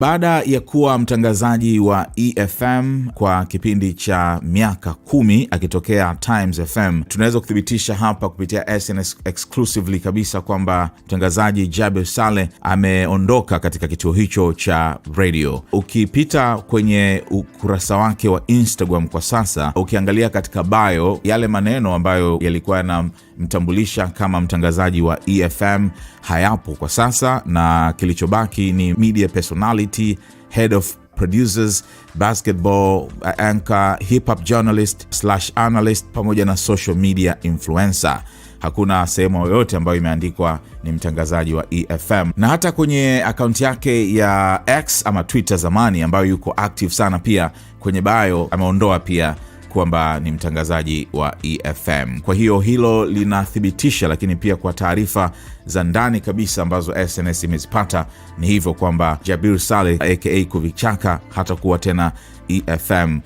Baada ya kuwa mtangazaji wa EFM kwa kipindi cha miaka 10 akitokea Times FM, tunaweza kuthibitisha hapa kupitia SNS exclusively kabisa kwamba mtangazaji Jabir Saleh ameondoka katika kituo hicho cha radio. Ukipita kwenye ukurasa wake wa Instagram kwa sasa, ukiangalia katika bio, yale maneno ambayo yalikuwa yanamtambulisha kama mtangazaji wa EFM hayapo kwa sasa, na kilichobaki ni media personality, head of producers, basketball anchor, hip hop journalist / analyst pamoja na social media influencer. Hakuna sehemu yoyote ambayo imeandikwa ni mtangazaji wa EFM. Na hata kwenye akaunti yake ya X ama Twitter zamani, ambayo yuko active sana pia, kwenye bio ameondoa pia kwamba ni mtangazaji wa EFM. Kwa hiyo hilo linathibitisha, lakini pia kwa taarifa za ndani kabisa ambazo SNS imezipata, ni hivyo kwamba Jabir Saleh aka Kuvichaka hatakuwa tena EFM.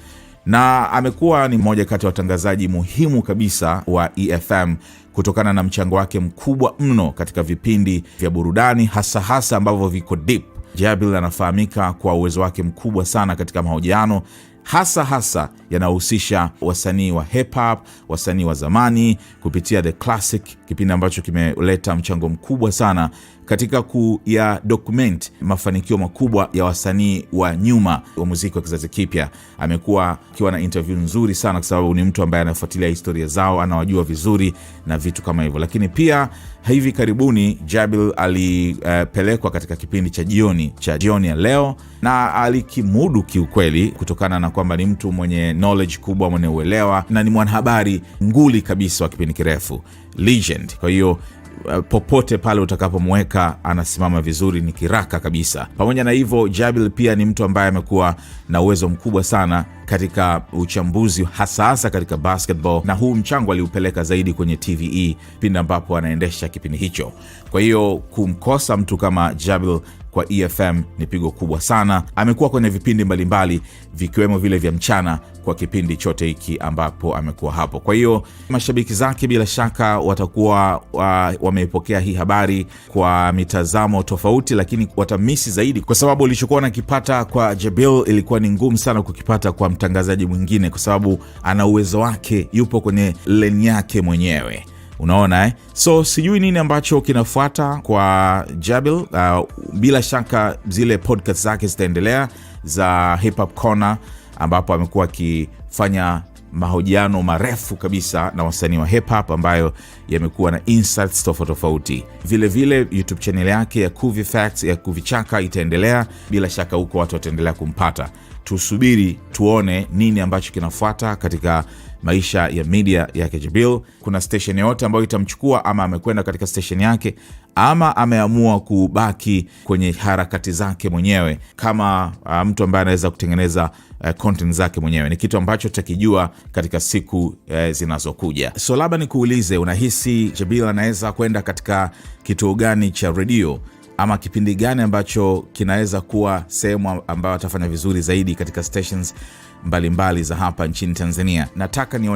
Na amekuwa ni mmoja kati ya watangazaji muhimu kabisa wa EFM kutokana na mchango wake mkubwa mno katika vipindi vya burudani, hasa ambavyo viko deep. Jabir anafahamika kwa uwezo wake mkubwa sana katika mahojiano, hasa yanahusisha wasanii wa hip hop, wasanii wa zamani, kupitia The Classic, kipindi ambacho kimeleta mchango mkubwa sana katika kuya document mafanikio makubwa ya wasanii wa nyuma wa muziki wa kizazi kipya. Amekuwa akiwa na interview nzuri sana kwa sababu ni mtu ambaye anafuatilia historia zao, anawajua vizuri na vitu kama hivyo. Lakini pia hivi karibuni Jabir alipelekwa katika kipindi cha jioni ya leo, na alikimudu kiukweli kutokana na kwamba ni mtu mwenye knowledge kubwa, mwenye uelewa, na ni mwanahabari nguli kabisa wa kipindi kirefu, legend. Kwa hiyo popote pale utakapomweka anasimama vizuri, ni kiraka kabisa. Pamoja na hivyo, Jabir pia ni mtu ambaye amekuwa na uwezo mkubwa sana katika uchambuzi, hasa katika basketball, na huu mchango aliupeleka zaidi kwenye TVE pindi ambapo anaendesha kipindi hicho. Kwa hiyo kumkosa mtu kama Jabir kwa EFM ni pigo kubwa sana. Amekuwa kwenye vipindi mbalimbali vikiwemo vile vya mchana kwa kipindi chote hiki ambapo amekuwa hapo. Kwa hiyo mashabiki zake bila shaka watakuwa wameipokea hii habari kwa mitazamo tofauti, lakini watamisi zaidi kwa sababu ulichokuwa nakipata kwa Jabir ilikuwa ni ngumu sana kukipata kwa mtangazaji mwingine, kwa sababu ana uwezo wake, yupo kwenye lane yake mwenyewe. Unaona So sijui nini ambacho kinafuata kwa Jabir. Bila shaka zile podcast zake zitaendelea za Hip Hop Corner, ambapo amekuwa akifanya mahojiano marefu kabisa na wasanii wa hip hop ambayo yamekuwa na insights tofauti. Vile YouTube channel yake ya Kuvi Facts ya Kuvichaka itaendelea. Bila shaka huko watu wataendelea kumpata. Tusubiri tuone nini ambacho kinafuata katika maisha ya media yake Jabir. Kuna station yote ambayo itamchukua, ama amekwenda katika station yake, ama ameamua kubaki kwenye harakati zake mwenyewe kama mtu ambaye anaweza kutengeneza content zake mwenyewe. Ni kitu ambacho tutakijua katika siku zinazokuja. So labda nikuulize, unahisi Jabir anaweza kwenda katika kituo gani cha radio, ama kipindi gani ambacho kinaweza kuwa sehemu ambayo atafanya vizuri zaidi katika stations mbalimbali za hapa nchini Tanzania? Nataka nione